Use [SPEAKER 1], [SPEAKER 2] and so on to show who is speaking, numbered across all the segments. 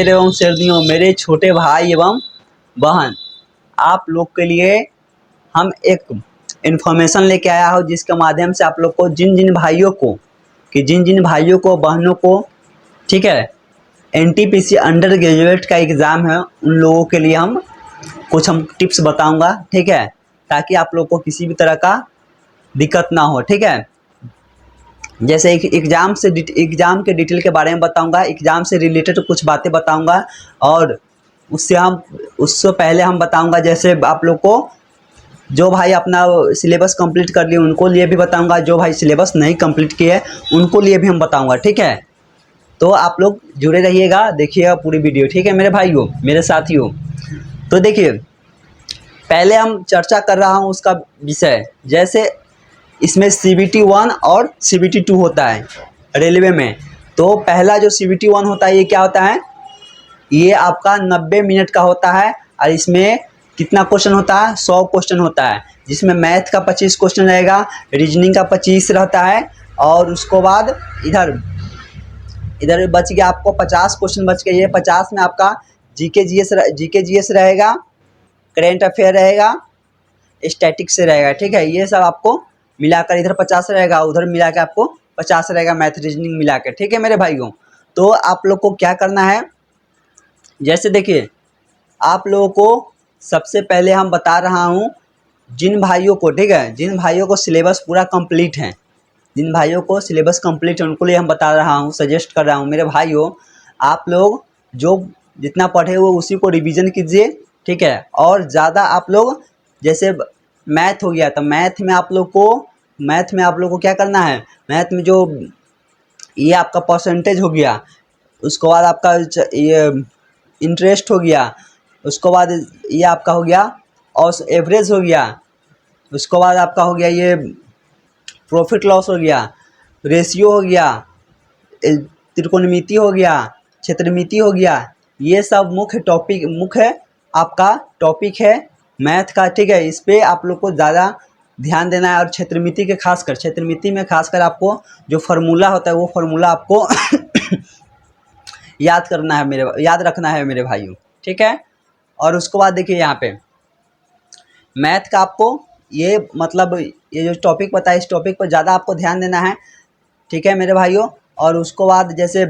[SPEAKER 1] एवं सर्दियों मेरे छोटे भाई एवं बहन, आप लोग के लिए हम एक इन्फॉर्मेशन लेके आया हूँ जिसके माध्यम से आप लोग को जिन जिन भाइयों को बहनों को, ठीक है, एनटीपीसी अंडर ग्रेजुएट का एग्ज़ाम है, उन लोगों के लिए हम टिप्स बताऊंगा, ठीक है, ताकि आप लोग को किसी भी तरह का दिक्कत ना हो, ठीक है। जैसे एक एग्ज़ाम के डिटेल के बारे में बताऊंगा, एग्ज़ाम से रिलेटेड कुछ बातें बताऊंगा, और उससे पहले हम बताऊंगा जैसे आप लोग को जो भाई अपना सिलेबस कंप्लीट कर लिए उनको लिए भी बताऊंगा, जो भाई सिलेबस नहीं कंप्लीट किए उनको लिए भी हम बताऊंगा, ठीक है। तो आप लोग जुड़े रहिएगा, देखिएगा पूरी वीडियो, ठीक है मेरे भाइयों, मेरे साथियों। तो देखिए, पहले हम चर्चा कर रहा हूँ उसका विषय। जैसे इसमें CBT 1 और CBT 2 होता है रेलवे में। तो पहला जो CBT 1 होता है ये क्या होता है, ये आपका 90 मिनट का होता है, और इसमें कितना क्वेश्चन होता है, 100 क्वेश्चन होता है, जिसमें मैथ का 25 क्वेश्चन रहेगा, रीजनिंग का 25 रहता है, और उसको बाद इधर बच गया आपको 50 क्वेश्चन बच गए। ये 50 में आपका जीके जीएस रहेगा, करेंट अफेयर रहेगा, स्टैटिक्स से रहेगा, ठीक है। ये सब आपको मिलाकर इधर 50 रहेगा, उधर मिला के आपको 50 रहेगा, मैथ रीजनिंग मिला के, ठीक है मेरे भाइयों। तो आप लोग को क्या करना है, जैसे देखिए, आप लोगों को सबसे पहले हम बता रहा हूँ जिन भाइयों को, ठीक है, जिन भाइयों को सिलेबस पूरा कंप्लीट है, जिन भाइयों को सिलेबस कंप्लीट है उनको लिए हम बता रहा हूँ, सजेस्ट कर रहा हूँ मेरे भाइयों, आप लोग जो जितना पढ़े हुए उसी को रिवीजन कीजिए, ठीक है। और ज़्यादा आप लोग, जैसे मैथ हो गया, तो मैथ में आप लोग को क्या करना है, मैथ में जो ये आपका परसेंटेज हो गया, उसके बाद आपका ये इंटरेस्ट हो गया, उसके बाद ये आपका हो गया और एवरेज हो गया, उसके बाद आपका हो गया ये प्रॉफिट लॉस हो गया, रेशियो हो गया, त्रिकोणमिति हो गया, क्षेत्रमिति हो गया। ये सब मुख्य आपका टॉपिक है मैथ का, ठीक है। इस पे आप लोग को ज़्यादा ध्यान देना है, और क्षेत्रमिति में खासकर आपको जो फार्मूला होता है वो फार्मूला आपको याद रखना है मेरे भाइयों, ठीक है। और उसके बाद देखिए, यहाँ पे मैथ का आपको ये मतलब ये जो टॉपिक पता है, इस टॉपिक पर ज़्यादा आपको ध्यान देना है, ठीक है मेरे भाइयों। और उसके बाद जैसे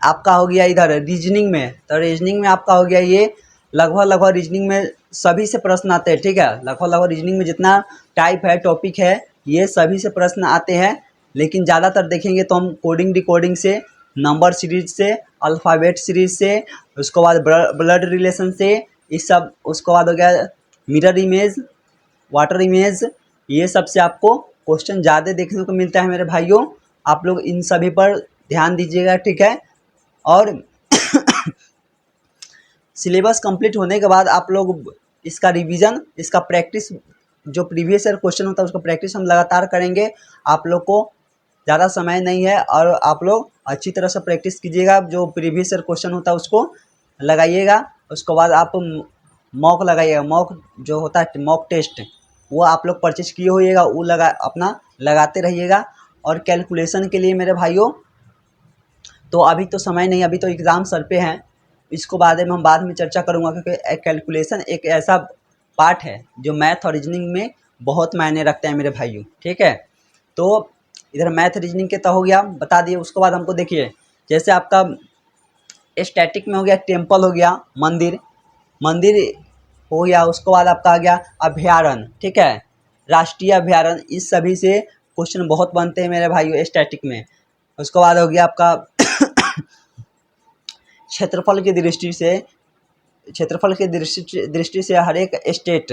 [SPEAKER 1] आपका हो गया इधर रीजनिंग में, तो रीजनिंग में आपका हो गया ये लगभग रीजनिंग में सभी से प्रश्न आते हैं, ठीक है। लगभग रीजनिंग में जितना टाइप है, टॉपिक है, ये सभी से प्रश्न आते हैं, लेकिन ज़्यादातर देखेंगे तो हम कोडिंग डिकोडिंग से, नंबर सीरीज से, अल्फ़ाबेट सीरीज से, उसके बाद ब्लड रिलेशन से, इस सब, उसके बाद हो गया मिरर इमेज, वाटर इमेज, ये सब से आपको क्वेश्चन ज़्यादा देखने को मिलता है मेरे भाइयों। आप लोग इन सभी पर ध्यान दीजिएगा, ठीक है। और सिलेबस कंप्लीट होने के बाद आप लोग इसका रिवीजन, इसका प्रैक्टिस, जो प्रीवियस ईयर क्वेश्चन होता है उसका प्रैक्टिस हम लगातार करेंगे। आप लोग को ज़्यादा समय नहीं है, और आप लोग अच्छी तरह से प्रैक्टिस कीजिएगा, जो प्रीवियस ईयर क्वेश्चन होता है उसको लगाइएगा। उसके बाद आप मॉक लगाइएगा, मॉक जो होता है मॉक टेस्ट, वो आप लोग परचेज किए होइएगा, वो अपना लगाते रहिएगा। और कैलकुलेशन के लिए मेरे भाइयों, तो अभी तो समय नहीं, अभी तो एग्ज़ाम सर पे हैं, इसको बाद में चर्चा करूँगा, क्योंकि कैलकुलेशन एक ऐसा पार्ट है जो मैथ और रीजनिंग में बहुत मायने रखते हैं मेरे भाइयों, ठीक है। तो इधर मैथ रीजनिंग के तो हो गया, बता दिए। उसके बाद हमको देखिए, जैसे आपका स्टैटिक में हो गया टेम्पल, हो गया मंदिर हो गया, उसके बाद आपका आ गया अभ्यारण्य, ठीक है, राष्ट्रीय अभ्यारण्य, इस सभी से क्वेश्चन बहुत बनते हैं मेरे भाइयों स्टैटिक में। उसके बाद हो गया आपका क्षेत्रफल की दृष्टि से हर एक स्टेट,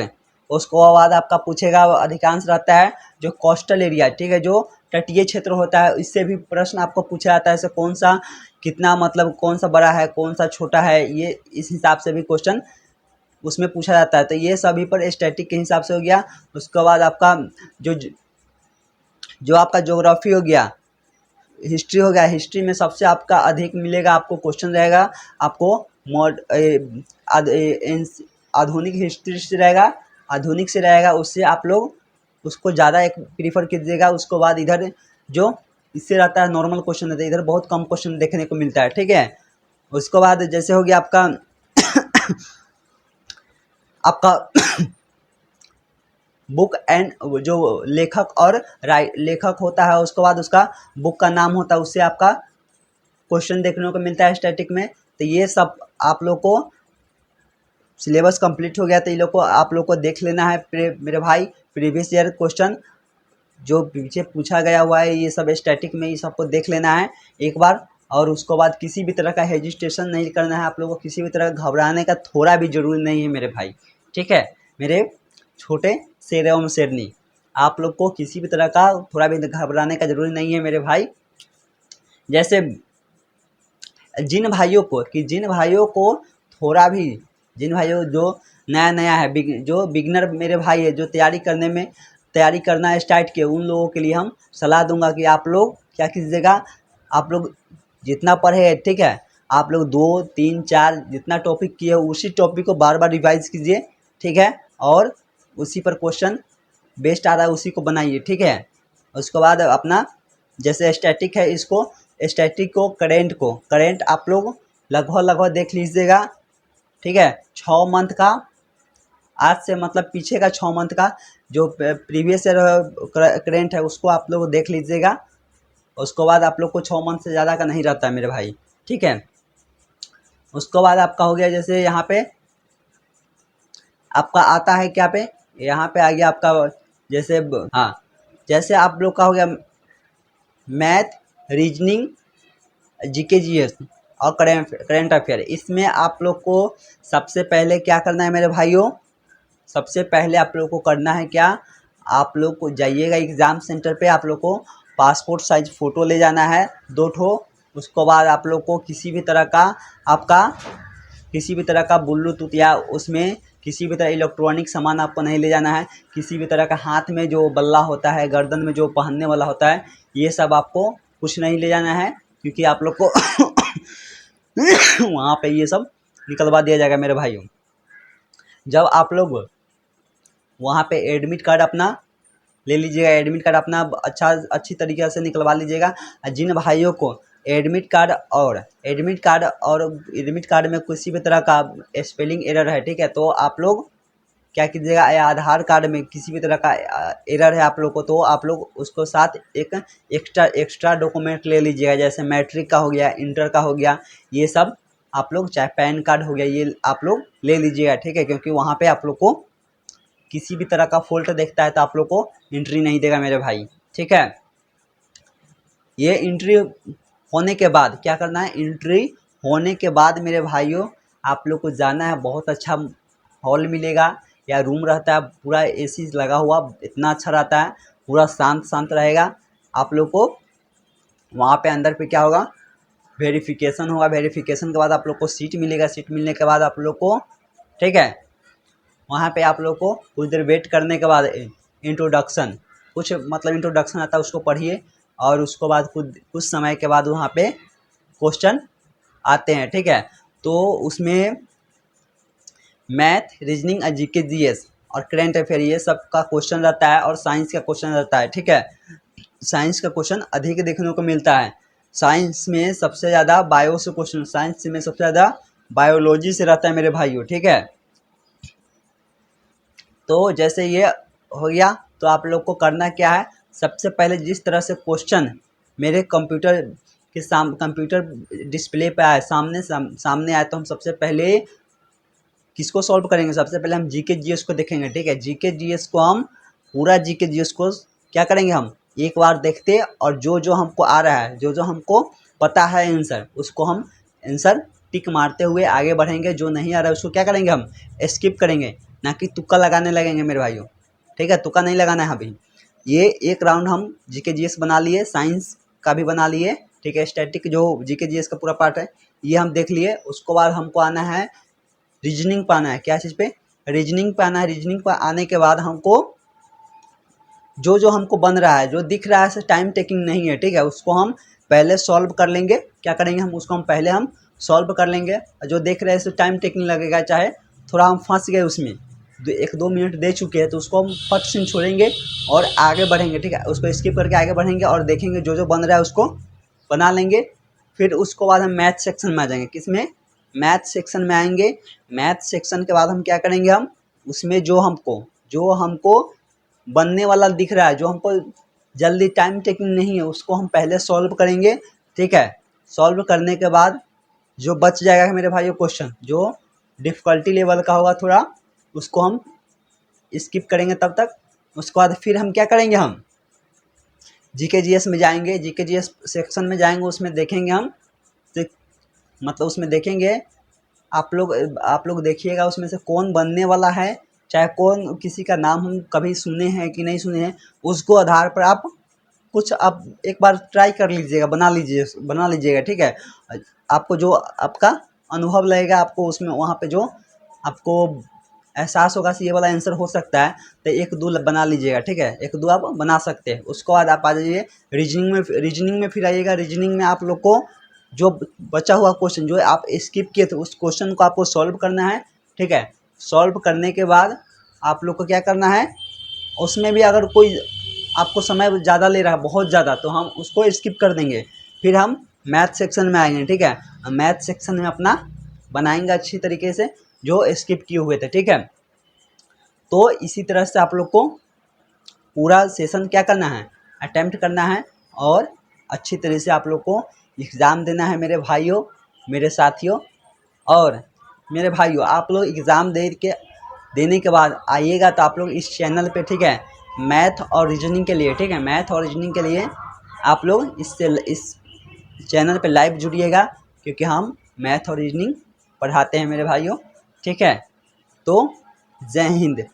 [SPEAKER 1] उसको बाद आपका पूछेगा, अधिकांश रहता है जो कोस्टल एरिया, ठीक है, जो तटीय क्षेत्र होता है, इससे भी प्रश्न आपको पूछा जाता है, ऐसे कौन सा कितना, मतलब कौन सा बड़ा है, कौन सा छोटा है, ये इस हिसाब से भी क्वेश्चन उसमें पूछा जाता है। तो ये सभी पर स्टैटिक के हिसाब से हो गया। उसके बाद आपका जो आपका ज्योग्राफी हो गया, हिस्ट्री हो गया, हिस्ट्री में सबसे आपका अधिक मिलेगा, आपको क्वेश्चन रहेगा, आपको आधुनिक हिस्ट्री से रहेगा, आधुनिक से रहेगा, उससे आप लोग उसको ज़्यादा एक प्रीफर कीजिएगा। उसके बाद इधर जो इससे रहता है नॉर्मल क्वेश्चन रहता है, इधर बहुत कम क्वेश्चन देखने को मिलता है, ठीक है। उसके बाद जैसे हो गया आपका आपका बुक एंड जो लेखक और लेखक होता है, उसके बाद उसका बुक का नाम होता है, उससे आपका क्वेश्चन देखने को मिलता है स्टैटिक में। तो ये सब आप लोग को सिलेबस कंप्लीट हो गया, तो ये लोग को आप लोग को देख लेना है मेरे भाई प्रीवियस ईयर क्वेश्चन जो पीछे पूछा गया हुआ है, ये सब स्टैटिक में, ये सबको देख लेना है एक बार। और उसके बाद किसी भी तरह का हेजिटेशन नहीं करना है आप लोगों को, किसी भी तरह घबराने का थोड़ा भी जरूरी नहीं है मेरे भाई, ठीक है मेरे छोटे शेर एवं शेरनी। आप लोग को किसी भी तरह का थोड़ा भी घबराने का जरूरी नहीं है मेरे भाई। जैसे जिन भाइयों को थोड़ा भी, जिन भाइयों जो नया नया है, जो बिगनर मेरे भाई है, जो तैयारी करना स्टार्ट किए, उन लोगों के लिए हम सलाह दूंगा कि आप लोग क्या कीजिएगा, आप लोग जितना पढ़े, ठीक है, आप लोग 2, 3, 4 जितना टॉपिक किए उसी टॉपिक को बार बार रिवाइज कीजिए, ठीक है, और उसी पर क्वेश्चन बेस्ट आ रहा है उसी को बनाइए, ठीक है। उसके बाद अपना जैसे स्टैटिक है, इसको स्टैटिक को करेंट आप लोग लगभग देख लीजिएगा, ठीक है। 6 मंथ का, आज से मतलब पीछे का 6 मंथ का जो प्रीवियस ईयर करेंट है उसको आप लोग देख लीजिएगा। उसके बाद आप लोग को 6 मंथ से ज़्यादा का नहीं रहता है मेरे भाई, ठीक है। उसके बाद आपका हो गया, जैसे यहाँ पे आपका आता है क्या पे, यहाँ पे आ गया आपका जैसे हाँ, जैसे आप लोग का हो गया मैथ, रीजनिंग, जीके जीएस और करेंट अफेयर। इसमें आप लोग को सबसे पहले क्या करना है मेरे भाइयों, सबसे पहले आप लोग को करना है क्या, आप लोग को जाइएगा एग्ज़ाम सेंटर पे, आप लोग को पासपोर्ट साइज फ़ोटो ले जाना है 2 ठो। उसके बाद आप लोग को किसी भी तरह का ब्लूटूथ या उसमें किसी भी तरह इलेक्ट्रॉनिक सामान आपको नहीं ले जाना है। किसी भी तरह का हाथ में जो बल्ला होता है, गर्दन में जो पहनने वाला होता है, ये सब आपको कुछ नहीं ले जाना है, क्योंकि आप लोग को वहाँ पे ये सब निकलवा दिया जाएगा मेरे भाइयों। जब आप लोग वहाँ पे एडमिट कार्ड अपना ले लीजिएगा, एडमिट कार्ड अपना अच्छी तरीके से निकलवा लीजिएगा। जिन भाइयों को एडमिट कार्ड में किसी भी तरह का स्पेलिंग एरर है, ठीक है, तो आप लोग क्या कीजिएगा, या आधार कार्ड में किसी भी तरह का एरर है आप लोग को, तो आप लोग उसको साथ एक एक्स्ट्रा डॉक्यूमेंट ले लीजिएगा, जैसे मैट्रिक का हो गया, इंटर का हो गया, ये सब आप लोग, चाहे पैन कार्ड हो गया, ये आप लोग ले लीजिएगा, ठीक है। क्योंकि वहाँ पे आप लोग को किसी भी तरह का फॉल्ट देखता है तो आप लोग को एंट्री नहीं देगा मेरे भाई, ठीक है। ये एंट्री होने के बाद क्या करना है, एंट्री होने के बाद मेरे भाइयों आप लोग को जाना है, बहुत अच्छा हॉल मिलेगा या रूम रहता है, पूरा एसी लगा हुआ, इतना अच्छा रहता है, पूरा शांत रहेगा। आप लोग को वहाँ पे अंदर पे क्या होगा, वेरिफिकेशन होगा, वेरिफिकेशन के बाद आप लोग को सीट मिलेगा, सीट मिलने के बाद आप लोग को, ठीक है, वहाँ पे आप लोग को कुछ देर वेट करने के बाद इंट्रोडक्शन, कुछ मतलब इंट्रोडक्शन आता है, उसको पढ़िए, और उसके बाद कुछ समय के बाद वहाँ पे क्वेश्चन आते हैं, ठीक है। तो उसमें मैथ, रीजनिंग, जीके जीएस और करेंट अफेयर ये सब का क्वेश्चन रहता है, और साइंस का क्वेश्चन रहता है, ठीक है। साइंस का क्वेश्चन अधिक देखने को मिलता है। साइंस में सबसे ज़्यादा बायो से क्वेश्चन, साइंस में सबसे ज़्यादा बायोलॉजी से रहता है मेरे भाइयों, ठीक है। तो जैसे ये हो गया, तो आप लोग को करना क्या है, सबसे पहले जिस तरह से क्वेश्चन मेरे कंप्यूटर डिस्प्ले पे आए, सामने आए, तो हम सबसे पहले किसको सॉल्व करेंगे, सबसे पहले हम जीके जीएस को देखेंगे, ठीक है। जीके जीएस को हम पूरा जीके जीएस को क्या करेंगे, हम एक बार देखते, और जो हमको आ रहा है, जो हमको पता है आंसर, उसको हम आंसर टिक मारते हुए आगे बढ़ेंगे। जो नहीं आ रहा है उसको क्या करेंगे, हम स्किप करेंगे, ना कि तुक्का लगाने लगेंगे मेरे भाइयों, ठीक है। तुक्का नहीं लगाना है अभी। ये एक राउंड हम जीके जीएस बना लिए, साइंस का भी बना लिए, ठीक है। स्टैटिक जो जीके जीएस का पूरा पार्ट है ये हम देख लिए। उसके बाद हमको आना है रीजनिंग पे, आना है क्या चीज़ पे, रीजनिंग पे आना है। रीजनिंग पे आने के बाद हमको जो हमको बन रहा है, जो दिख रहा है, टाइम टेकिंग नहीं है, ठीक है, उसको हम पहले सॉल्व कर लेंगे। क्या करेंगे, हम उसको पहले सॉल्व कर लेंगे। जो देख रहे हैं टाइम टेकिंग लगेगा, चाहे थोड़ा हम फंस गए उसमें, 1-2 मिनट दे चुके हैं, तो उसको हम फट से छोड़ेंगे और आगे बढ़ेंगे, ठीक है। उसको स्किप करके आगे बढ़ेंगे और देखेंगे जो बन रहा है उसको बना लेंगे। फिर उसको बाद हम मैथ सेक्शन में आ जाएंगे। किसमें? मैथ सेक्शन में आएंगे। मैथ सेक्शन के बाद हम क्या करेंगे, हम उसमें जो हमको बनने वाला दिख रहा है, जो हमको जल्दी टाइम टेकिंग नहीं है, उसको हम पहले सॉल्व करेंगे। ठीक है, सॉल्व करने के बाद जो बच जाएगा मेरे भाइयों क्वेश्चन, जो डिफ़िकल्टी लेवल का होगा थोड़ा, उसको हम स्किप करेंगे तब तक। उसके बाद फिर हम क्या करेंगे, हम जीके जीएस में जाएंगे। जीके जीएस सेक्शन में जाएंगे, उसमें देखेंगे हम, मतलब उसमें देखेंगे आप लोग देखिएगा उसमें से कौन बनने वाला है, चाहे कौन किसी का नाम हम कभी सुने हैं कि नहीं सुने हैं, उसको आधार पर आप कुछ आप एक बार ट्राई कर लीजिएगा, बना लीजिएगा। ठीक है, आपको जो आपका अनुभव लगेगा, आपको उसमें वहाँ पे जो आपको एहसास होगा कि ये वाला आंसर हो सकता है, तो एक दो बना लीजिएगा। ठीक है, एक दो आप बना सकते हैं। उसके बाद आप आ जाइए रीजनिंग में फिर आइएगा। रीजनिंग में आप लोग को जो बचा हुआ क्वेश्चन जो आप स्किप किए थे, उस क्वेश्चन को आपको सॉल्व करना है। ठीक है, सॉल्व करने के बाद आप लोग को क्या करना है, उसमें भी अगर कोई आपको समय ज़्यादा ले रहा है, बहुत ज़्यादा, तो हम उसको स्किप कर देंगे। फिर हम मैथ सेक्शन में आएंगे। ठीक है, मैथ सेक्शन में अपना बनाएंगे अच्छी तरीके से जो स्किप किए हुए थे। ठीक है, तो इसी तरह से आप लोग को पूरा सेशन क्या करना है, अटेम्प्ट करना है, और अच्छी तरह से आप लोग को एग्ज़ाम देना है मेरे भाइयों, मेरे साथियों। और मेरे भाइयों, आप लोग एग्ज़ाम देने के बाद आइएगा तो आप लोग इस चैनल पे, ठीक है, मैथ और रीजनिंग के लिए, ठीक है, मैथ और रीजनिंग के लिए आप लोग इस चैनल पे लाइव जुड़िएगा, क्योंकि हम मैथ और रीजनिंग पढ़ाते हैं मेरे भाइयों। ठीक है, तो जय हिंद।